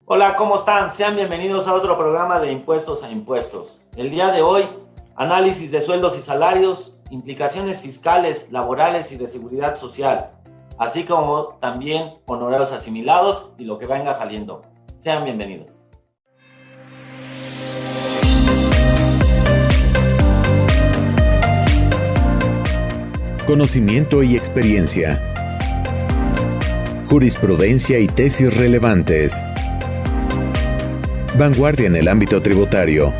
Hola, ¿cómo están? Sean bienvenidos a otro programa de Impuestos a Impuestos. El día de hoy, análisis de sueldos y salarios, implicaciones fiscales, laborales y de seguridad social, así como también honorarios asimilados y lo que venga saliendo. Sean bienvenidos. Conocimiento y experiencia. Jurisprudencia y tesis relevantes. Vanguardia en el ámbito tributario.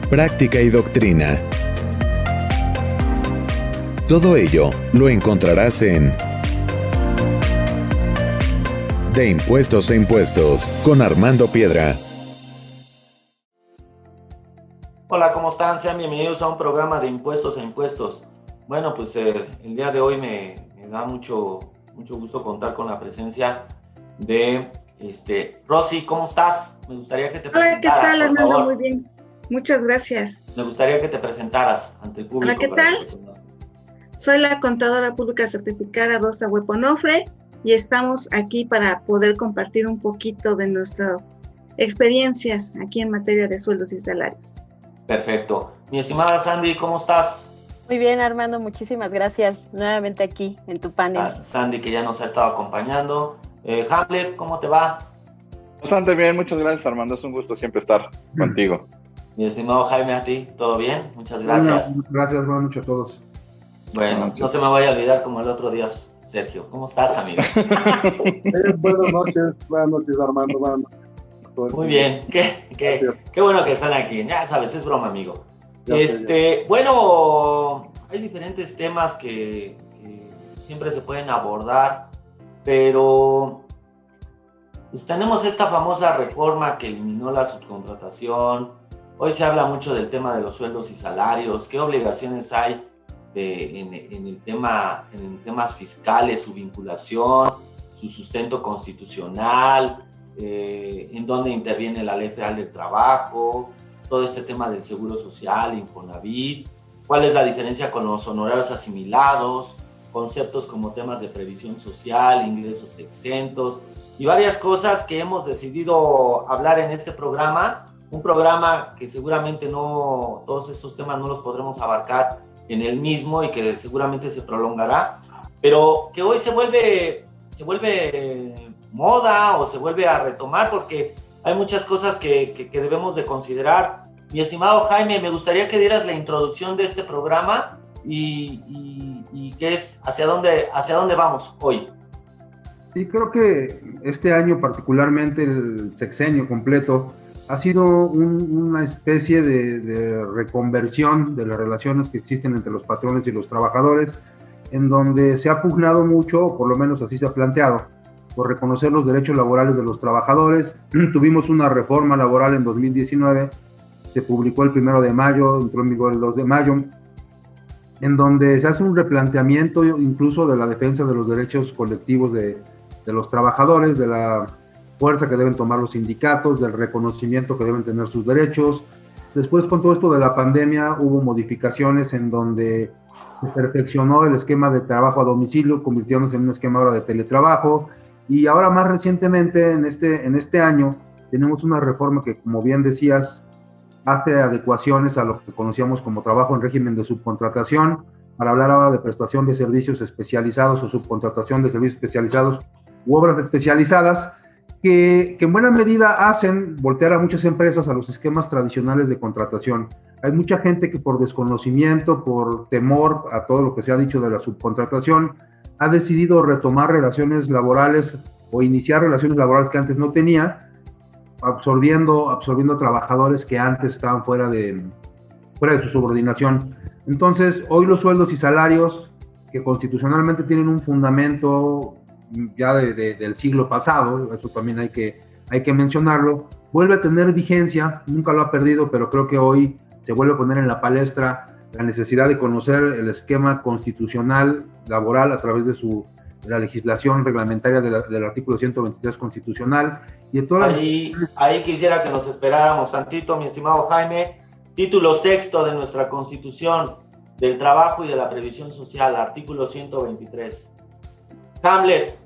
Práctica y doctrina. Todo ello lo encontrarás en De Impuestos a Impuestos, con Armando Piedra. Hola, ¿cómo están? Sean bienvenidos a un programa de Impuestos a Impuestos. Bueno, pues el día de hoy me da mucho gusto contar con la presencia de Rosy. ¿Cómo estás? Me gustaría que te presentaras. Hola, ¿qué tal, por Armando? favor. Muy bien. Muchas gracias. Me gustaría que te presentaras ante el público. Hola, ¿qué tal? Soy la contadora pública certificada Rosa Hueponofre y estamos aquí para poder compartir un poquito de nuestras experiencias aquí en materia de sueldos y salarios. Perfecto. Mi estimada Sandy, ¿cómo estás? Muy bien, Armando, muchísimas gracias. Nuevamente aquí en tu panel. Sandy, que ya nos ha estado acompañando. Hamlet, ¿cómo te va? Bastante bien, muchas gracias, Armando. Es un gusto siempre estar contigo. Mi estimado Jaime, a ti, ¿todo bien? Muchas gracias. Bueno, gracias, buenas noches a todos. Bueno, no se me vaya a olvidar como el otro día, Sergio. ¿Cómo estás, amigo? Buenas noches, Armando. Buenas noches. Muy bien, qué bueno que están aquí. Ya sabes, es broma, amigo. Bueno, hay diferentes temas que siempre se pueden abordar, pero pues tenemos esta famosa reforma que eliminó la subcontratación. Hoy se habla mucho del tema de los sueldos y salarios. ¿Qué obligaciones hay en temas fiscales, su vinculación, su sustento constitucional, en dónde interviene la Ley Federal del Trabajo, todo este tema del Seguro Social, Infonavit, cuál es la diferencia con los honorarios asimilados, conceptos como temas de previsión social, ingresos exentos y varias cosas que hemos decidido hablar en este programa, un programa que seguramente no, todos estos temas no los podremos abarcar en el mismo y que seguramente se prolongará, pero que hoy se vuelve moda o se vuelve a retomar porque hay muchas cosas que debemos de considerar. Mi estimado Jaime, me gustaría que dieras la introducción de este programa y qué es, hacia dónde vamos hoy. Sí, creo que este año, particularmente el sexenio completo, ha sido una especie de reconversión de las relaciones que existen entre los patrones y los trabajadores, en donde se ha pugnado mucho, o por lo menos así se ha planteado, por reconocer los derechos laborales de los trabajadores. Tuvimos una reforma laboral en 2019, se publicó el 1 de mayo, entró en vigor el 2 de mayo, en donde se hace un replanteamiento incluso de la defensa de los derechos colectivos de los trabajadores, de la fuerza que deben tomar los sindicatos, del reconocimiento que deben tener sus derechos. Después, con todo esto de la pandemia, hubo modificaciones en donde se perfeccionó el esquema de trabajo a domicilio, convirtiéndose en un esquema ahora de teletrabajo, y ahora más recientemente, en este año, tenemos una reforma que, como bien decías, hace adecuaciones a lo que conocíamos como trabajo en régimen de subcontratación, para hablar ahora de prestación de servicios especializados o subcontratación de servicios especializados u obras especializadas, que en buena medida hacen voltear a muchas empresas a los esquemas tradicionales de contratación. Hay mucha gente que por desconocimiento, por temor a todo lo que se ha dicho de la subcontratación, ha decidido retomar relaciones laborales o iniciar relaciones laborales que antes no tenía, absorbiendo trabajadores que antes estaban fuera de su subordinación. Entonces, hoy los sueldos y salarios, que constitucionalmente tienen un fundamento ya del siglo pasado, eso también hay que mencionarlo, vuelve a tener vigencia, nunca lo ha perdido, pero creo que hoy se vuelve a poner en la palestra la necesidad de conocer el esquema constitucional laboral a través de la legislación reglamentaria del artículo 123 constitucional. Y de todas ahí quisiera que nos esperáramos tantito, mi estimado Jaime. Título 6 de nuestra Constitución, del trabajo y de la previsión social, artículo 123. Hamlet,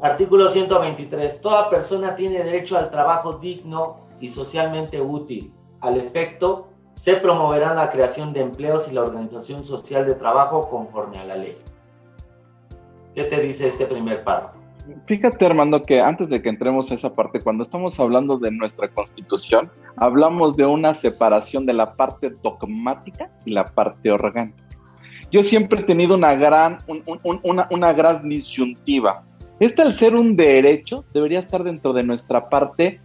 Artículo 123. Toda persona tiene derecho al trabajo digno y socialmente útil. Al efecto, se promoverá la creación de empleos y la organización social de trabajo conforme a la ley. ¿Qué te dice este primer párrafo? Fíjate, Armando, que antes de que entremos a esa parte, cuando estamos hablando de nuestra Constitución, hablamos de una separación de la parte dogmática y la parte orgánica. Yo siempre he tenido una gran disyuntiva. Este, al ser un derecho, debería estar dentro de nuestra parte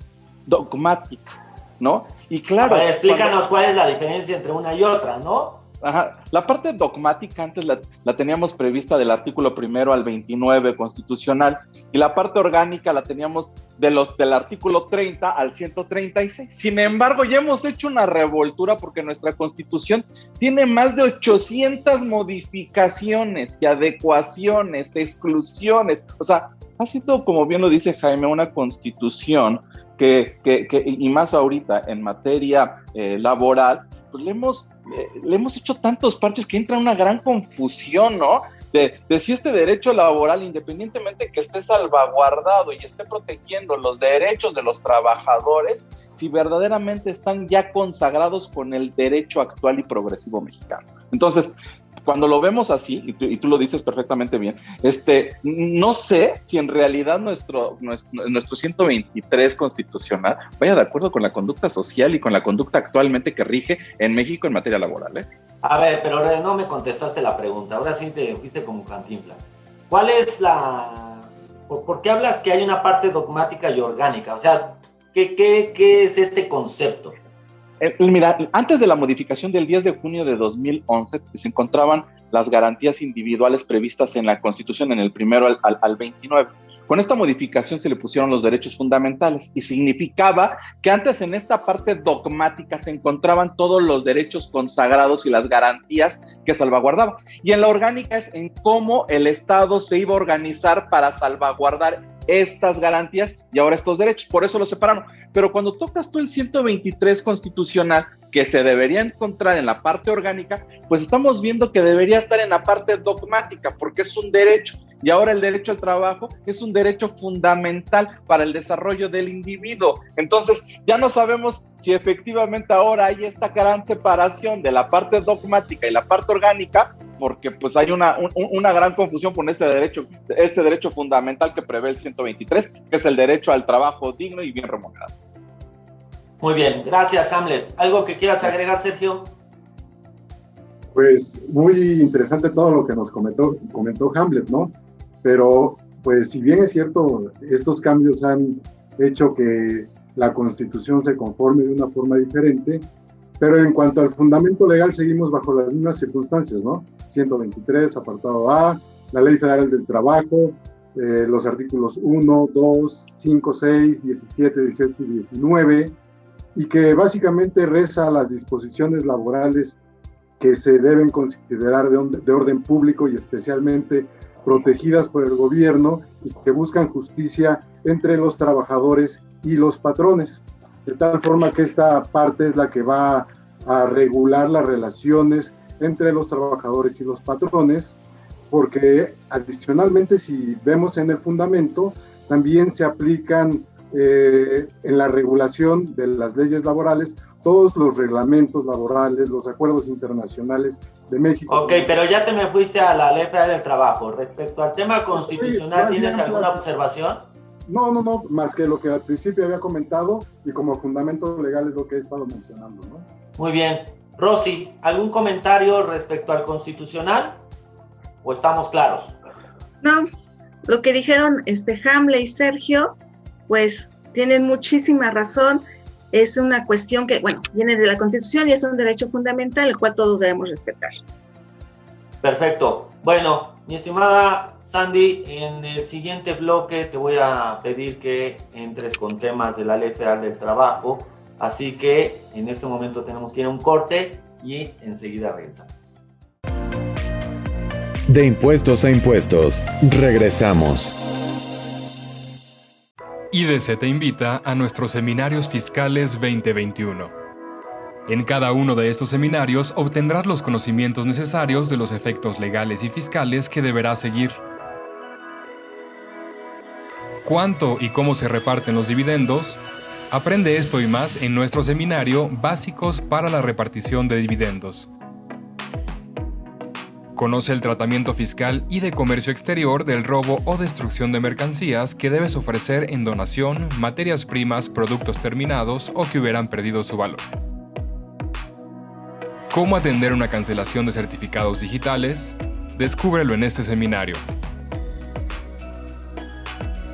dogmática, ¿no? Y claro... A ver, explícanos cuál es la diferencia entre una y otra, ¿no? Ajá. La parte dogmática antes la teníamos prevista del artículo 1 al 29 constitucional, y la parte orgánica la teníamos del artículo 30 al 136. Sin embargo, ya hemos hecho una revoltura porque nuestra Constitución tiene más de 800 modificaciones y adecuaciones, exclusiones. O sea, ha sido, como bien lo dice Jaime, una Constitución que y más ahorita en materia laboral, pues le hemos hecho tantos parches que entra una gran confusión, ¿no? De si este derecho laboral, independientemente que esté salvaguardado y esté protegiendo los derechos de los trabajadores, si verdaderamente están ya consagrados con el derecho actual y progresivo mexicano. Entonces, cuando lo vemos así, y tú lo dices perfectamente bien, no sé si en realidad nuestro 123 constitucional vaya de acuerdo con la conducta social y con la conducta actualmente que rige en México en materia laboral, ¿eh? A ver, pero no me contestaste la pregunta, ahora sí te fuiste como Cantinflas. ¿Cuál es ¿Por qué hablas que hay una parte dogmática y orgánica? O sea, ¿qué es este concepto? Mira, antes de la modificación del 10 de junio de 2011 se encontraban las garantías individuales previstas en la Constitución en el 1 al 29. Con esta modificación se le pusieron los derechos fundamentales y significaba que antes en esta parte dogmática se encontraban todos los derechos consagrados y las garantías que salvaguardaba. Y en la orgánica es en cómo el Estado se iba a organizar para salvaguardar estas garantías y ahora estos derechos. Por eso los separaron. Pero cuando tocas tú el 123 constitucional, que se debería encontrar en la parte orgánica, pues estamos viendo que debería estar en la parte dogmática, porque es un derecho, y ahora el derecho al trabajo es un derecho fundamental para el desarrollo del individuo. Entonces, ya no sabemos si efectivamente ahora hay esta gran separación de la parte dogmática y la parte orgánica, porque pues hay una gran confusión con este derecho fundamental que prevé el 123, que es el derecho al trabajo digno y bien remunerado. Muy bien, gracias, Hamlet. ¿Algo que quieras agregar, Sergio? Pues muy interesante todo lo que nos comentó Hamlet, ¿no? Pero, pues si bien es cierto, estos cambios han hecho que la Constitución se conforme de una forma diferente, pero en cuanto al fundamento legal seguimos bajo las mismas circunstancias, ¿no? 123, apartado A, la Ley Federal del Trabajo, los artículos 1, 2, 5, 6, 17, 18 y 19, y que básicamente reza las disposiciones laborales que se deben considerar de orden público y especialmente protegidas por el gobierno y que buscan justicia entre los trabajadores y los patrones, de tal forma que esta parte es la que va a regular las relaciones entre los trabajadores y los patrones, porque adicionalmente, si vemos en el fundamento, también se aplican en la regulación de las leyes laborales todos los reglamentos laborales, los acuerdos internacionales de México. Ok, pero ya te me fuiste a la Ley Federal del Trabajo. Respecto al tema constitucional, ¿tienes alguna observación? No, más que lo que al principio había comentado y como fundamento legal es lo que he estado mencionando, ¿no? Muy bien. Rosy, ¿algún comentario respecto al constitucional? ¿O estamos claros? No, lo que dijeron Hamlet y Sergio, pues tienen muchísima razón. Es una cuestión que, bueno, viene de la Constitución y es un derecho fundamental, el cual todos debemos respetar. Perfecto. Bueno, mi estimada Sandy, en el siguiente bloque te voy a pedir que entres con temas de la Ley Federal del Trabajo, así que en este momento tenemos que ir a un corte y enseguida regresamos. De impuestos a impuestos, regresamos. IDC te invita a nuestros seminarios fiscales 2021. En cada uno de estos seminarios obtendrás los conocimientos necesarios de los efectos legales y fiscales que deberás seguir. cuánto y cómo se reparten los dividendos, aprende esto y más en nuestro seminario Básicos para la repartición de dividendos. Conoce el tratamiento fiscal y de comercio exterior del robo o destrucción de mercancías que debes ofrecer en donación, materias primas, productos terminados o que hubieran perdido su valor. ¿Cómo atender una cancelación de certificados digitales? Descúbrelo en este seminario.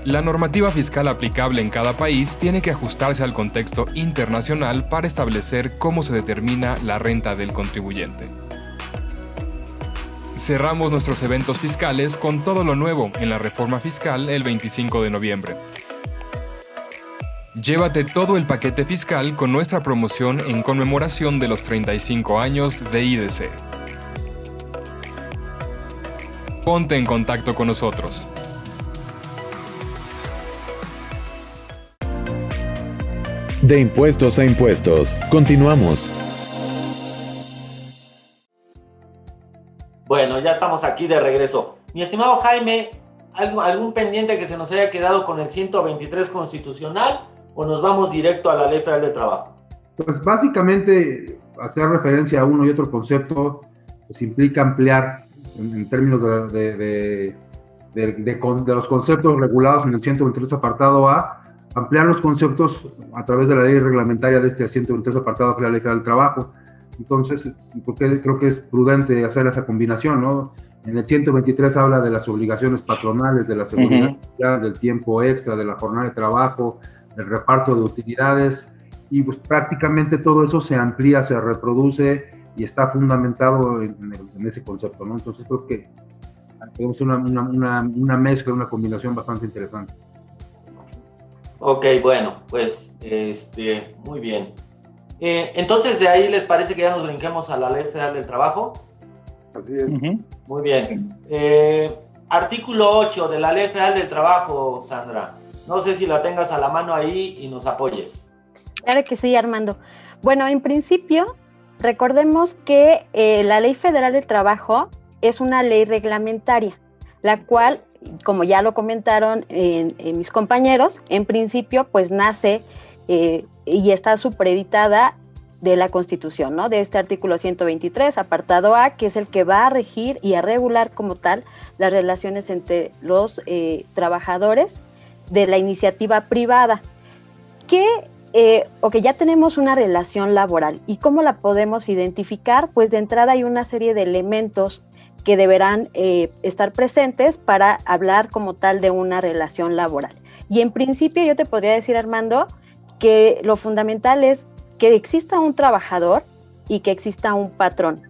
La normativa fiscal aplicable en cada país tiene que ajustarse al contexto internacional para establecer cómo se determina la renta del contribuyente. Cerramos nuestros eventos fiscales con todo lo nuevo en la reforma fiscal el 25 de noviembre. Llévate todo el paquete fiscal con nuestra promoción en conmemoración de los 35 años de IDC. Ponte en contacto con nosotros. De impuestos a impuestos. Continuamos. Bueno, ya estamos aquí de regreso. Mi estimado Jaime, ¿algún pendiente que se nos haya quedado con el 123 constitucional o nos vamos directo a la Ley Federal del Trabajo? Pues básicamente hacer referencia a uno y otro concepto pues implica ampliar en términos de los conceptos regulados en el 123 apartado A, ampliar los conceptos a través de la ley reglamentaria de este 123 apartado que es la Ley Federal del Trabajo. Entonces, porque creo que es prudente hacer esa combinación, ¿no? En el 123 habla de las obligaciones patronales, de la seguridad social, del tiempo extra, de la jornada de trabajo, del reparto de utilidades, y pues prácticamente todo eso se amplía, se reproduce y está fundamentado en ese concepto, ¿no? Entonces creo que tenemos una mezcla, una combinación bastante interesante. Ok, bueno, pues muy bien. Entonces, de ahí, ¿les parece que ya nos brinquemos a la Ley Federal del Trabajo? Así es. Muy bien. Artículo 8 de la Ley Federal del Trabajo, Sandra. No sé si la tengas a la mano ahí y nos apoyes. Claro que sí, Armando. Bueno, en principio, recordemos que la Ley Federal del Trabajo es una ley reglamentaria, la cual, como ya lo comentaron mis compañeros, en principio, pues nace y está supeditada de la Constitución, ¿no? De este artículo 123, apartado A, que es el que va a regir y a regular como tal las relaciones entre los trabajadores de la iniciativa privada, que ya tenemos una relación laboral. ¿Y cómo la podemos identificar? Pues de entrada hay una serie de elementos que deberán estar presentes para hablar como tal de una relación laboral. Y en principio yo te podría decir, Armando, que lo fundamental es que exista un trabajador y que exista un patrón.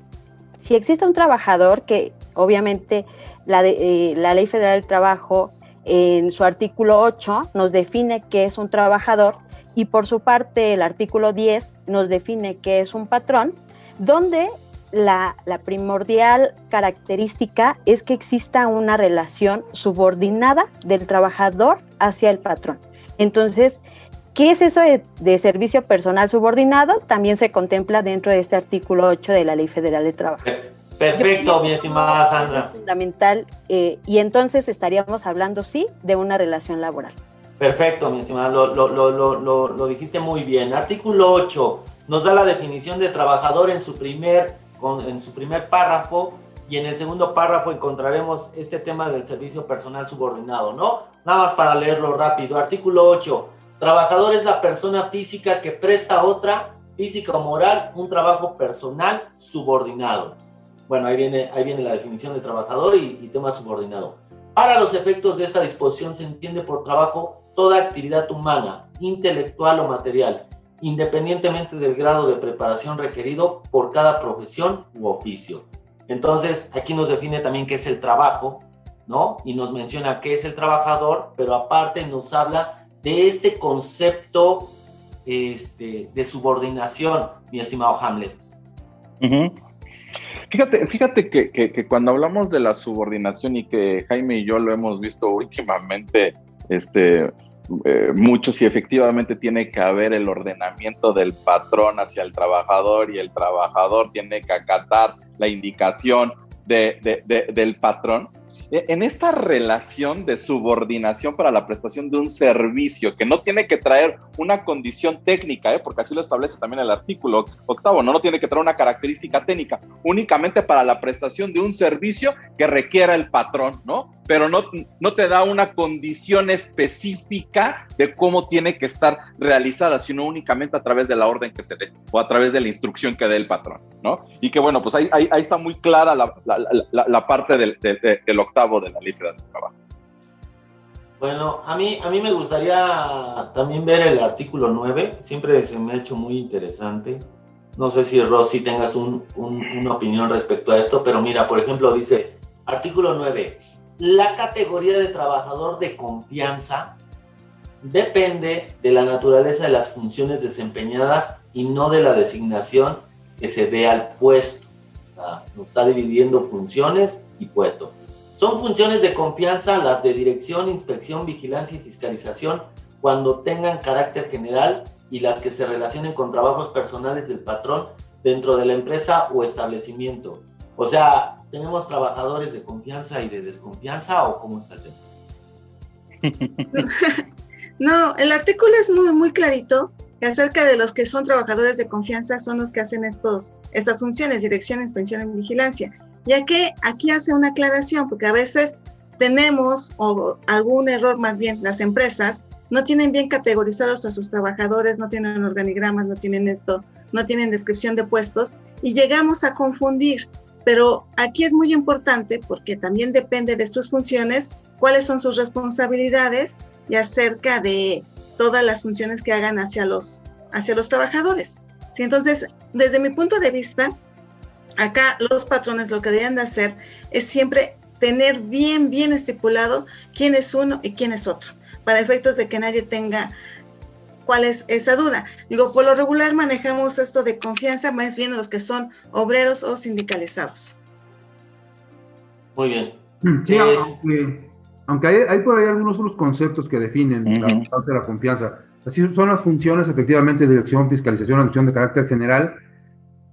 Si existe un trabajador, que obviamente la Ley Federal del Trabajo en su artículo 8 nos define qué es un trabajador, y por su parte el artículo 10 nos define qué es un patrón, donde la primordial característica es que exista una relación subordinada del trabajador hacia el patrón. Entonces, ¿qué es eso de servicio personal subordinado? También se contempla dentro de este artículo 8 de la Ley Federal de Trabajo. Perfecto, mi estimada Sandra. Es fundamental, y entonces estaríamos hablando, sí, de una relación laboral. Perfecto, mi estimada, lo dijiste muy bien. Artículo 8 nos da la definición de trabajador en su primer párrafo, y en el segundo párrafo encontraremos este tema del servicio personal subordinado, ¿no? Nada más para leerlo rápido. Artículo 8. Trabajador es la persona física que presta a otra, física o moral, un trabajo personal subordinado. Bueno, ahí viene la definición de trabajador y tema subordinado. Para los efectos de esta disposición se entiende por trabajo toda actividad humana, intelectual o material, independientemente del grado de preparación requerido por cada profesión u oficio. Entonces, aquí nos define también qué es el trabajo, ¿no? Y nos menciona qué es el trabajador, pero aparte nos habla de este concepto de subordinación, mi estimado Hamlet. Fíjate que cuando hablamos de la subordinación, y que Jaime y yo lo hemos visto últimamente, mucho, si efectivamente tiene que haber el ordenamiento del patrón hacia el trabajador, y el trabajador tiene que acatar la indicación del patrón. en esta relación de subordinación para la prestación de un servicio que no tiene que traer una condición técnica, porque así lo establece también el artículo 8, no tiene que traer una característica técnica, únicamente para la prestación de un servicio que requiera el patrón, ¿no? Pero no te da una condición específica de cómo tiene que estar realizada, sino únicamente a través de la orden que se dé o a través de la instrucción que dé el patrón, ¿no? Y que bueno, pues ahí está muy clara la parte del 8 de la Ley Federal del Trabajo. Bueno, a mí me gustaría también ver el artículo 9, siempre se me ha hecho muy interesante. No sé si, Rosy, tengas una opinión respecto a esto, pero mira, por ejemplo, dice, artículo 9, la categoría de trabajador de confianza depende de la naturaleza de las funciones desempeñadas y no de la designación que se dé al puesto. O sea, nos está dividiendo funciones y puesto. Son funciones de confianza las de dirección, inspección, vigilancia y fiscalización cuando tengan carácter general y las que se relacionen con trabajos personales del patrón dentro de la empresa o establecimiento. O sea, ¿tenemos trabajadores de confianza y de desconfianza o cómo está el tema? No, el artículo es muy, muy clarito acerca de los que son trabajadores de confianza, son los que hacen estas funciones, dirección, inspección y vigilancia. Ya que aquí hace una aclaración, porque a veces tenemos, o algún error más bien, las empresas no tienen bien categorizados a sus trabajadores, no tienen organigramas, no tienen descripción de puestos, y llegamos a confundir. Pero aquí es muy importante, porque también depende de sus funciones, cuáles son sus responsabilidades, y acerca de todas las funciones que hagan hacia los trabajadores. ¿Sí? Entonces, desde mi punto de vista, acá los patrones lo que deben de hacer es siempre tener bien estipulado quién es uno y quién es otro, para efectos de que nadie tenga cuál es esa duda. Digo, por lo regular manejamos esto de confianza más bien los que son obreros o sindicalizados. Muy bien. Sí, aunque hay por ahí algunos otros conceptos que definen la parte de la confianza. Así son las funciones, efectivamente, de dirección, fiscalización, acción de carácter general,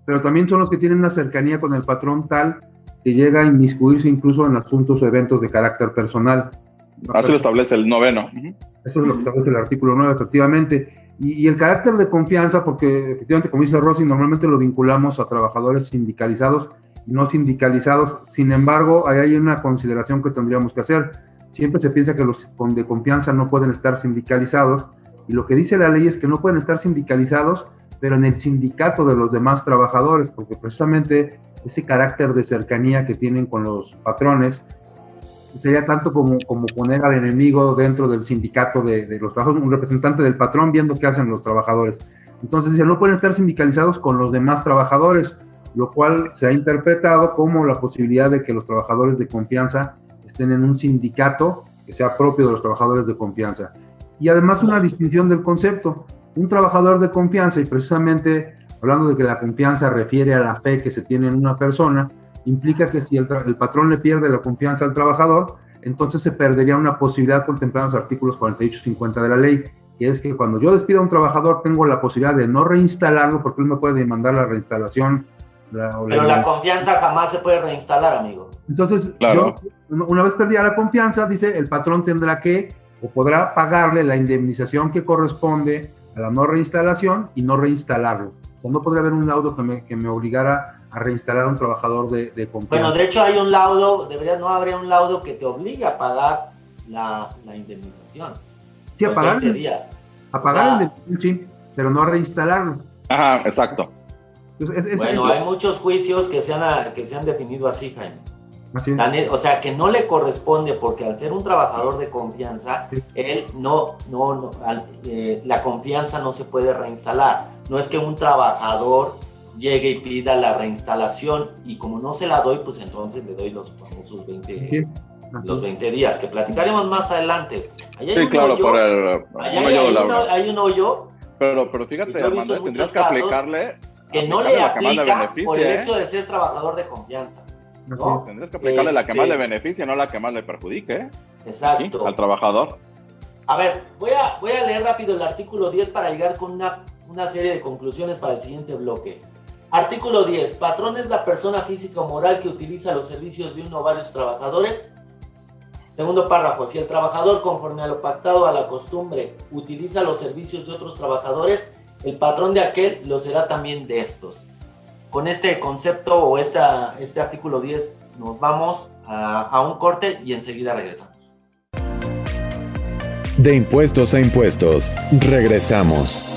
pero también son los que tienen una cercanía con el patrón tal que llega a inmiscuirse incluso en asuntos o eventos de carácter personal. Así lo establece el 9. Eso es lo que establece el artículo 9, efectivamente. Y el carácter de confianza, porque efectivamente, como dice Rosy, normalmente lo vinculamos a trabajadores sindicalizados y no sindicalizados. Sin embargo, ahí hay una consideración que tendríamos que hacer. Siempre se piensa que los de confianza no pueden estar sindicalizados, y lo que dice la ley es que no pueden estar sindicalizados, pero en el sindicato de los demás trabajadores, porque precisamente ese carácter de cercanía que tienen con los patrones sería tanto como poner al enemigo dentro del sindicato de los trabajadores, un representante del patrón viendo qué hacen los trabajadores. Entonces dice, no pueden estar sindicalizados con los demás trabajadores, lo cual se ha interpretado como la posibilidad de que los trabajadores de confianza estén en un sindicato que sea propio de los trabajadores de confianza. Y además una distinción del concepto. Un trabajador de confianza, y precisamente hablando de que la confianza refiere a la fe que se tiene en una persona, implica que si el patrón le pierde la confianza al trabajador, entonces se perdería una posibilidad contemplada en los artículos 48 y 50 de la ley, que es que cuando yo despido a un trabajador tengo la posibilidad de no reinstalarlo, porque él me puede demandar la reinstalación. Pero la confianza jamás se puede reinstalar, amigo. Entonces, claro, una vez perdida la confianza, dice, el patrón tendrá que, o podrá pagarle la indemnización que corresponde a la no reinstalación y no reinstalarlo. O no podría haber un laudo que me obligara a reinstalar a un trabajador de confianza. Bueno, de hecho hay un laudo, no habría un laudo que te obligue a pagar la indemnización. Sí, a pagar 20 días. A pagar el sí, pero no a reinstalarlo. Ajá, exacto. Entonces, hay muchos juicios que se han definido así, Jaime. Así es. O sea, que no le corresponde, porque al ser un trabajador de confianza, sí, él la confianza no se puede reinstalar. No es que un trabajador llegue y pida la reinstalación y como no se la doy, pues entonces le doy los famosos 20 días, que platicaremos más adelante. Sí, claro, por hay un hoyo. Pero fíjate, Armando, tendrías que aplicarle que no le aplica por el hecho de ser trabajador de confianza. ¿no? Tendrías que aplicarle la que más le beneficie, no la que más le perjudique. Exacto. ¿Sí? Al trabajador. A ver, voy a leer rápido el artículo 10 para llegar con una serie de conclusiones para el siguiente bloque. Artículo 10. Patrón es la persona física o moral que utiliza los servicios de uno o varios trabajadores Segundo párrafo, si el trabajador, conforme a lo pactado a la costumbre, utiliza los servicios de otros trabajadores, el patrón de aquel lo será también de estos. Con este concepto o este artículo 10 nos vamos a un corte y enseguida regresamos. De impuestos a impuestos, regresamos.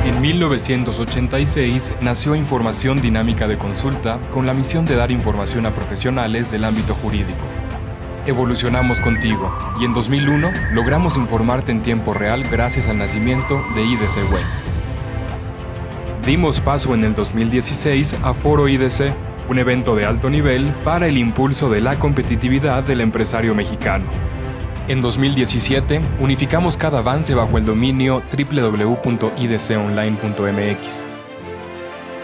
En 1986 nació Información Dinámica de Consulta con la misión de dar información a profesionales del ámbito jurídico. Evolucionamos contigo y en 2001 logramos informarte en tiempo real gracias al nacimiento de IDC Web. Dimos paso en el 2016 a Foro IDC, un evento de alto nivel para el impulso de la competitividad del empresario mexicano. En 2017, unificamos cada avance bajo el dominio www.idconline.mx.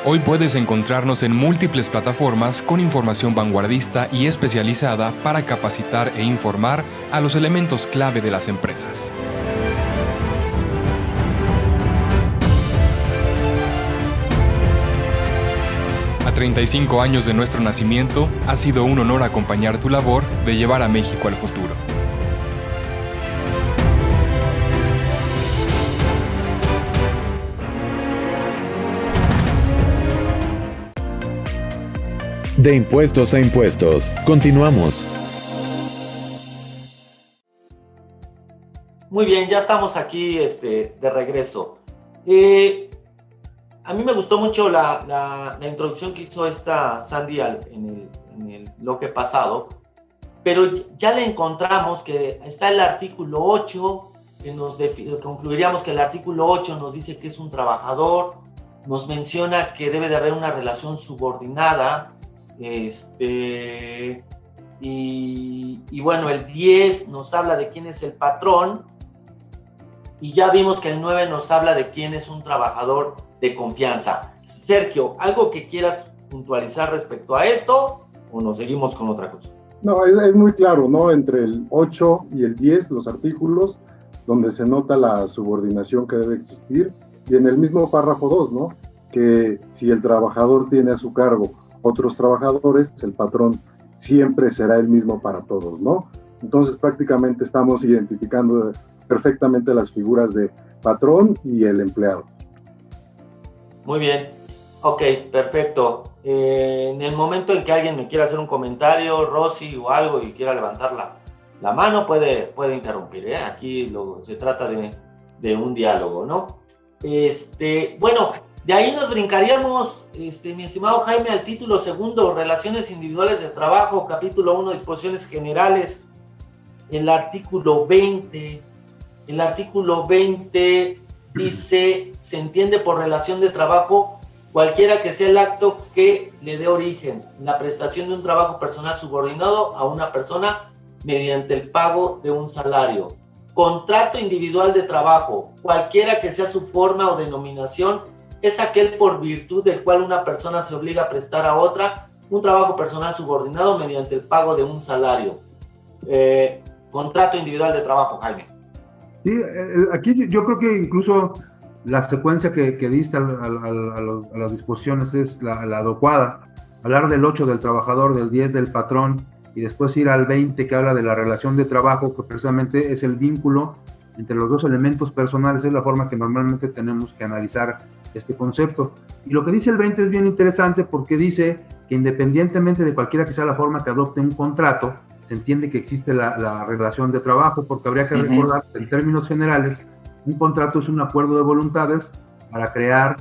Hoy puedes encontrarnos en múltiples plataformas con información vanguardista y especializada para capacitar e informar a los elementos clave de las empresas. A 35 años de nuestro nacimiento, ha sido un honor acompañar tu labor de llevar a México al futuro. De impuestos a impuestos, continuamos. Muy bien, ya estamos aquí de regreso. A mí me gustó mucho la introducción que hizo esta Sandy en el bloque pasado, pero ya le encontramos que está el artículo 8, que concluiríamos que el artículo 8 nos dice que es un trabajador, nos menciona que debe de haber una relación subordinada, y bueno, el 10 nos habla de quién es el patrón, y ya vimos que el 9 nos habla de quién es un trabajador de confianza. Sergio, ¿algo que quieras puntualizar respecto a esto o nos seguimos con otra cosa? No, es muy claro, ¿no? Entre el 8 y el 10, los artículos, donde se nota la subordinación que debe existir, y en el mismo párrafo 2, ¿no? Que si el trabajador tiene a su cargo otros trabajadores, el patrón siempre será el mismo para todos, ¿no? Entonces prácticamente estamos identificando perfectamente las figuras de patrón y el empleado. Muy bien, ok, perfecto. En el momento en que alguien me quiera hacer un comentario, Rosy o algo, y quiera levantar la mano, puede interrumpir, ¿eh? Aquí se trata de un diálogo, ¿no? Bueno, de ahí nos brincaríamos, mi estimado Jaime, al título segundo, Relaciones Individuales de Trabajo, capítulo 1, Disposiciones Generales, el artículo 20. El artículo 20 dice, se entiende por relación de trabajo cualquiera que sea el acto que le dé origen, la prestación de un trabajo personal subordinado a una persona mediante el pago de un salario. Contrato individual de trabajo, cualquiera que sea su forma o denominación, es aquel por virtud del cual una persona se obliga a prestar a otra un trabajo personal subordinado mediante el pago de un salario. Contrato individual de trabajo, Jaime. Sí, aquí yo creo que incluso la secuencia que diste a las disposiciones es la adecuada. Hablar del 8 del trabajador, del 10 del patrón, y después ir al 20 que habla de la relación de trabajo, que precisamente es el vínculo entre los dos elementos personales, es la forma que normalmente tenemos que analizar este concepto. Y lo que dice el 20 es bien interesante porque dice que independientemente de cualquiera que sea la forma que adopte un contrato, se entiende que existe la relación de trabajo, porque habría que recordar que en términos generales, un contrato es un acuerdo de voluntades para crear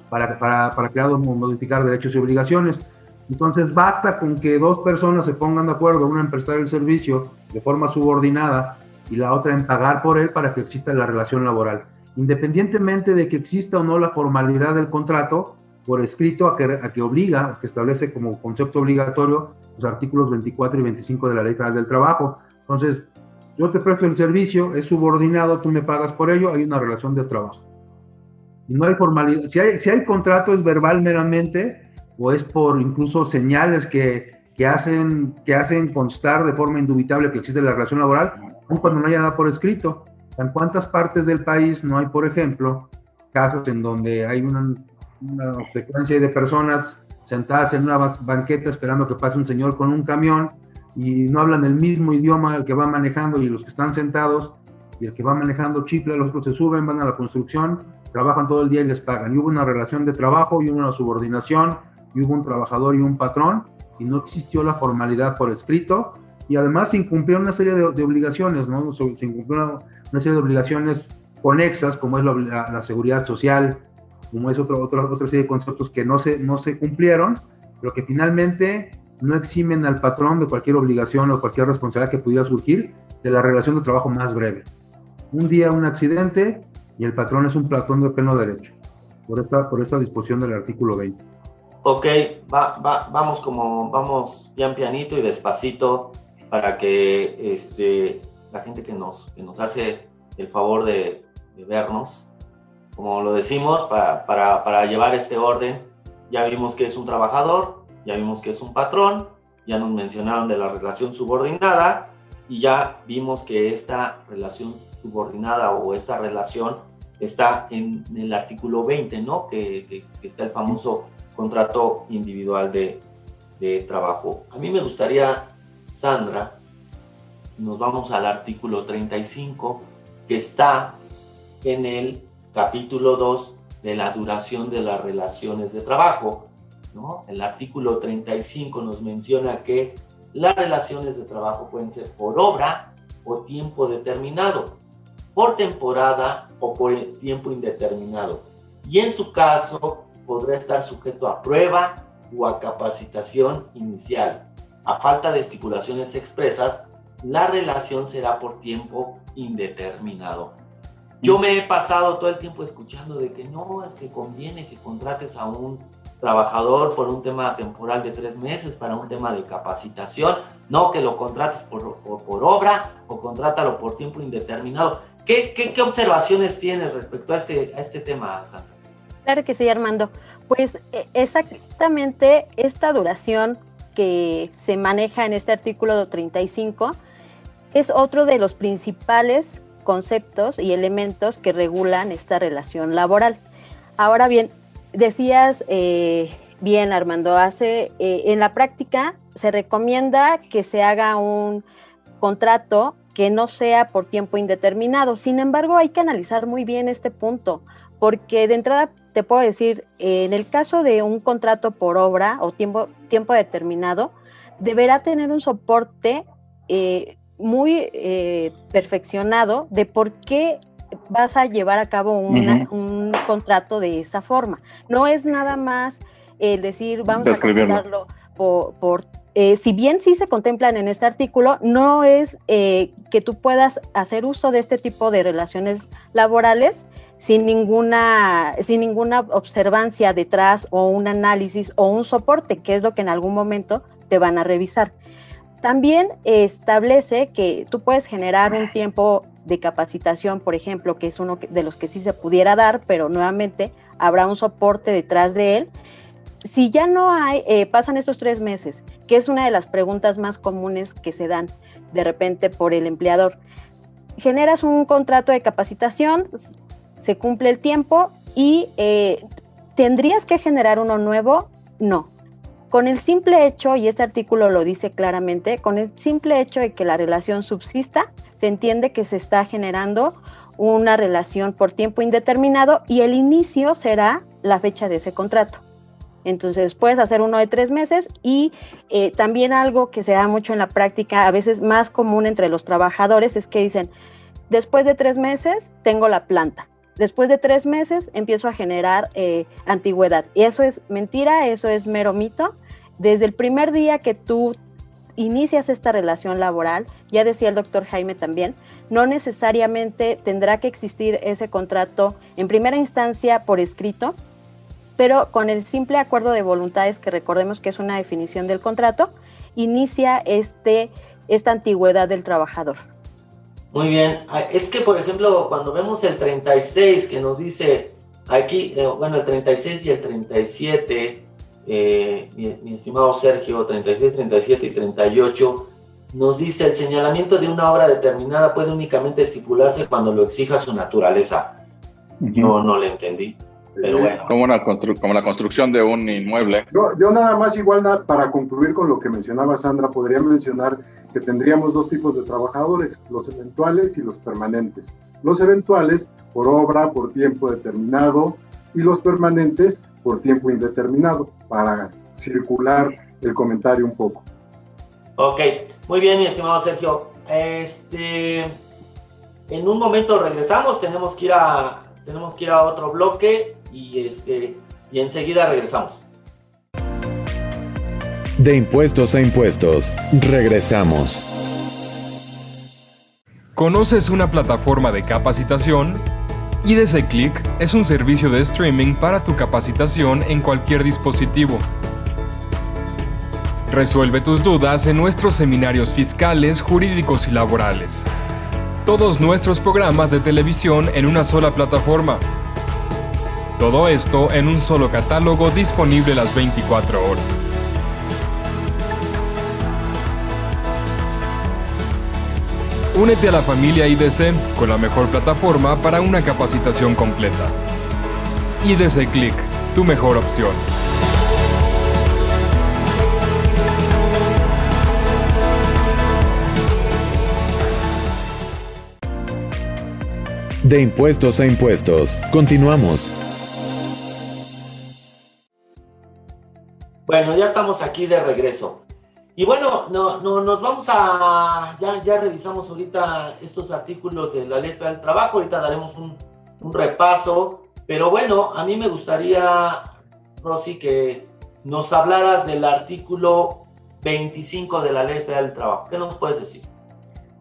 o modificar derechos y obligaciones. Entonces basta con que dos personas se pongan de acuerdo, una en prestar el servicio de forma subordinada y la otra en pagar por él para que exista la relación laboral. Independientemente de que exista o no la formalidad del contrato, por escrito a que obliga, que establece como concepto obligatorio los artículos 24 y 25 de la Ley Federal del Trabajo. Entonces, yo te presto el servicio, es subordinado, tú me pagas por ello, hay una relación de trabajo. Y no hay formalidad. Si hay contrato, es verbal meramente, o es por incluso señales que hacen constar de forma indubitable que existe la relación laboral, aun cuando no haya nada por escrito. ¿En cuántas partes del país no hay, por ejemplo, casos en donde hay una secuencia de personas sentadas en una banqueta esperando que pase un señor con un camión y no hablan el mismo idioma el que va manejando y los que están sentados, y el que va manejando chifla, los otros se suben, van a la construcción, trabajan todo el día y les pagan. Y hubo una relación de trabajo y hubo una subordinación y hubo un trabajador y un patrón y no existió la formalidad por escrito y además se incumplieron una serie de obligaciones, ¿no? Se incumplieron una serie de obligaciones conexas como es la seguridad social, como es otra serie de conceptos que no se cumplieron, pero que finalmente no eximen al patrón de cualquier obligación o cualquier responsabilidad que pudiera surgir de la relación de trabajo más breve. Un día un accidente y el patrón es un platón de pleno derecho, por esta disposición del artículo 20. Ok, vamos bien pianito y despacito para que la gente que nos hace el favor de vernos, como lo decimos, para llevar este orden, ya vimos que es un trabajador, ya vimos que es un patrón, ya nos mencionaron de la relación subordinada y ya vimos que esta relación subordinada o esta relación está en el artículo 20, ¿no? Que está el famoso contrato individual de trabajo. A mí me gustaría, Sandra, nos vamos al artículo 35, que está en el capítulo 2 de la duración de las relaciones de trabajo, ¿no? El artículo 35 nos menciona que las relaciones de trabajo pueden ser por obra o tiempo determinado, por temporada o por tiempo indeterminado. Y en su caso, podrá estar sujeto a prueba o a capacitación inicial. A falta de estipulaciones expresas, la relación será por tiempo indeterminado. Yo me he pasado todo el tiempo escuchando de que no, es que conviene que contrates a un trabajador por un tema temporal de 3 meses, para un tema de capacitación, no que lo contrates por obra o contrátalo por tiempo indeterminado. ¿Qué observaciones tienes respecto a este tema, Sandra? Claro que sí, Armando. Pues exactamente esta duración que se maneja en este artículo 35 es otro de los principales conceptos y elementos que regulan esta relación laboral. Ahora bien, decías bien, Armando, en la práctica se recomienda que se haga un contrato que no sea por tiempo indeterminado. Sin embargo, hay que analizar muy bien este punto, porque de entrada te puedo decir, en el caso de un contrato por obra o tiempo determinado, deberá tener un soporte muy perfeccionado de por qué vas a llevar a cabo un contrato de esa forma. No es nada más el decir, vamos a contratarlo si bien sí se contemplan en este artículo, no es que tú puedas hacer uso de este tipo de relaciones laborales sin ninguna observancia detrás o un análisis o un soporte, que es lo que en algún momento te van a revisar. También establece que tú puedes generar un tiempo de capacitación, por ejemplo, que es uno de los que sí se pudiera dar, pero nuevamente habrá un soporte detrás de él. Si ya no hay, pasan estos 3 meses, que es una de las preguntas más comunes que se dan de repente por el empleador. Generas un contrato de capacitación, se cumple el tiempo y ¿tendrías que generar uno nuevo? No. Con el simple hecho, y este artículo lo dice claramente, con el simple hecho de que la relación subsista, se entiende que se está generando una relación por tiempo indeterminado y el inicio será la fecha de ese contrato. Entonces puedes hacer uno de 3 meses y también algo que se da mucho en la práctica, a veces más común entre los trabajadores, es que dicen, después de 3 meses tengo la planta. Después de 3 meses empiezo a generar antigüedad. Y eso es mentira, eso es mero mito. Desde el primer día que tú inicias esta relación laboral, ya decía el doctor Jaime también, no necesariamente tendrá que existir ese contrato en primera instancia por escrito, pero con el simple acuerdo de voluntades, que recordemos que es una definición del contrato, inicia esta antigüedad del trabajador. Muy bien, es que por ejemplo cuando vemos el 36 que nos dice aquí, el 36 y el 37, mi estimado Sergio, 36, 37 y 38, nos dice el señalamiento de una obra determinada puede únicamente estipularse cuando lo exija su naturaleza. Yo no le entendí. Pero bueno. Como la construcción de un inmueble. Yo nada más igual para concluir con lo que mencionaba Sandra, podría mencionar que tendríamos dos tipos de trabajadores, los eventuales y los permanentes. Los eventuales por obra, por tiempo determinado, y los permanentes por tiempo indeterminado, para circular el comentario un poco. Ok, muy bien, mi estimado Sergio. En un momento regresamos, tenemos que ir a otro bloque y enseguida regresamos. De impuestos a impuestos, regresamos. ¿Conoces una plataforma de capacitación? IDC Click es un servicio de streaming para tu capacitación en cualquier dispositivo. Resuelve tus dudas en nuestros seminarios fiscales, jurídicos y laborales. Todos nuestros programas de televisión en una sola plataforma. Todo esto en un solo catálogo disponible las 24 horas. Únete a la familia IDC con la mejor plataforma para una capacitación completa. IDC Click, tu mejor opción. De impuestos a impuestos, continuamos. Bueno, ya estamos aquí de regreso. Y bueno, nos vamos a... Ya revisamos ahorita estos artículos de la Ley Federal del Trabajo, ahorita daremos un repaso, pero bueno, a mí me gustaría, Rosy, que nos hablaras del artículo 25 de la Ley Federal del Trabajo. ¿Qué nos puedes decir?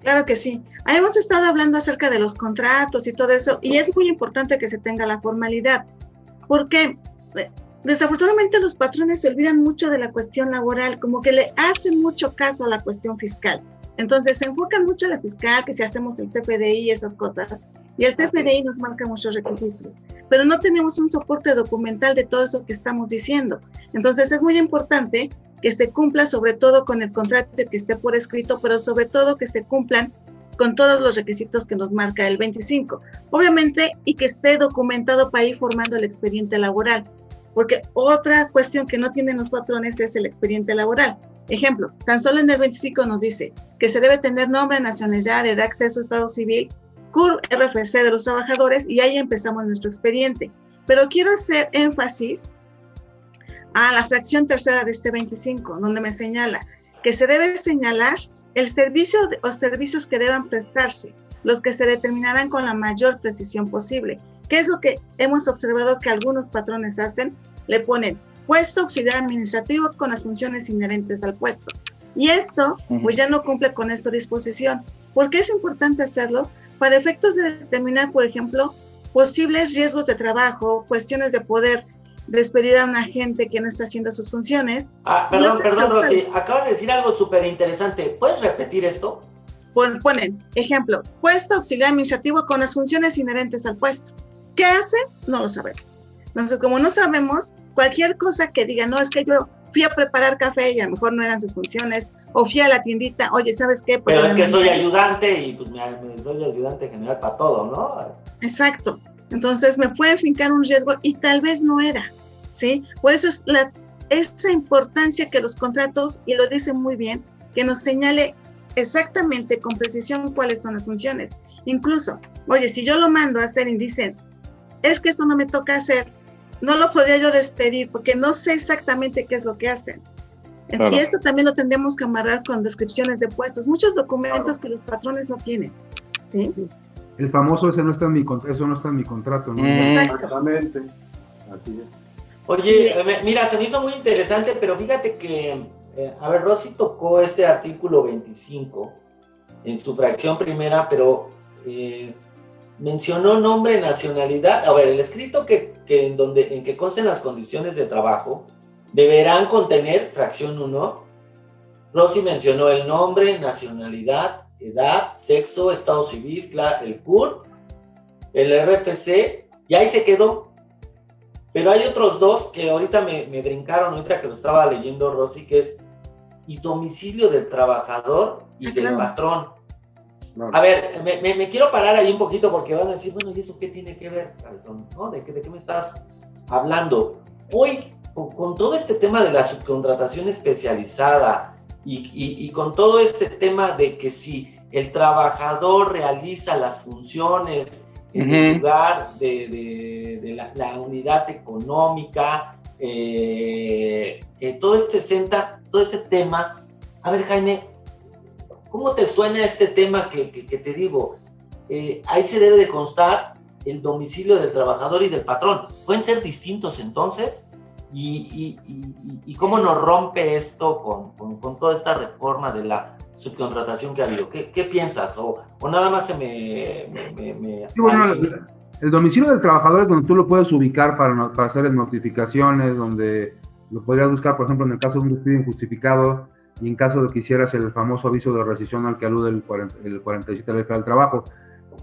Claro que sí. Hemos estado hablando acerca de los contratos y todo eso, y es muy importante que se tenga la formalidad, porque desafortunadamente los patrones se olvidan mucho de la cuestión laboral, como que le hacen mucho caso a la cuestión fiscal. Entonces se enfocan mucho en la fiscal, que si hacemos el CFDI y esas cosas, y el CFDI nos marca muchos requisitos, pero no tenemos un soporte documental de todo eso que estamos diciendo. Entonces es muy importante que se cumpla sobre todo con el contrato que esté por escrito, pero sobre todo que se cumplan con todos los requisitos que nos marca el 25. Obviamente, y que esté documentado para ir formando el expediente laboral, porque otra cuestión que no tienen los patrones es el expediente laboral. Ejemplo, tan solo en el 25 nos dice que se debe tener nombre, nacionalidad, edad, acceso, estado civil, CUR, RFC de los trabajadores, y ahí empezamos nuestro expediente. Pero quiero hacer énfasis a la fracción tercera de este 25, donde me señala que se debe señalar el servicio o servicios que deban prestarse, los que se determinarán con la mayor precisión posible. ¿Qué es lo que hemos observado que algunos patrones hacen? Le ponen puesto auxiliar administrativo con las funciones inherentes al puesto. Y esto, pues ya no cumple con esta disposición. ¿Por qué es importante hacerlo? Para efectos de determinar, por ejemplo, posibles riesgos de trabajo, cuestiones de poder despedir a un agente que no está haciendo sus funciones. Perdón, Rosy, acabas de decir algo súper interesante. ¿Puedes repetir esto? Ponen, ejemplo, puesto auxiliar administrativo con las funciones inherentes al puesto. ¿Qué hace? No lo sabemos. Entonces, como no sabemos, cualquier cosa que diga, no, es que yo fui a preparar café y a lo mejor no eran sus funciones, o fui a la tiendita, oye, ¿sabes qué? Pero es que soy ayudante y pues soy ayudante general para todo, ¿no? Exacto. Entonces me puede fincar un riesgo y tal vez no era, ¿sí? Por eso es esa importancia que los contratos, y lo dicen muy bien, que nos señale exactamente con precisión cuáles son las funciones. Incluso, oye, si yo lo mando a hacer y dicen, es que esto no me toca hacer, no lo podría yo despedir porque no sé exactamente qué es lo que hacen. Claro. Y esto también lo tendremos que amarrar con descripciones de puestos, muchos documentos que los patrones no tienen, ¿sí? El famoso eso no está en mi contrato, ¿no? Exactamente, así es. Oye, mira, se me hizo muy interesante, pero fíjate que, Rosy tocó este artículo 25 en su fracción primera, pero mencionó nombre, nacionalidad. A ver, el escrito en que consten las condiciones de trabajo deberán contener, fracción 1, Rosy mencionó el nombre, nacionalidad, edad, sexo, estado civil, el CUR, el RFC, y ahí se quedó. Pero hay otros dos que ahorita me brincaron, ahorita que lo estaba leyendo, Rosy, que es y domicilio del trabajador y del patrón. No. A ver, me quiero parar ahí un poquito porque van a decir, bueno, ¿y eso qué tiene que ver, cabezón? ¿No? ¿De qué me estás hablando. Hoy, con todo este tema de la subcontratación especializada y con todo este tema de que si el trabajador realiza las funciones en el lugar de la unidad económica, todo este tema. A ver, Jaime, ¿cómo te suena este tema que te digo? Ahí se debe de constar el domicilio del trabajador y del patrón. ¿Pueden ser distintos entonces? ¿Y cómo nos rompe esto con toda esta reforma de la subcontratación que ha habido? ¿Qué piensas? ¿O nada más se me sí, bueno, el domicilio del trabajador es donde tú lo puedes ubicar para hacer notificaciones, donde lo podrías buscar, por ejemplo, en el caso de un despido injustificado y en caso de que hicieras el famoso aviso de rescisión al que alude el 47 de la Ley Federal del Trabajo.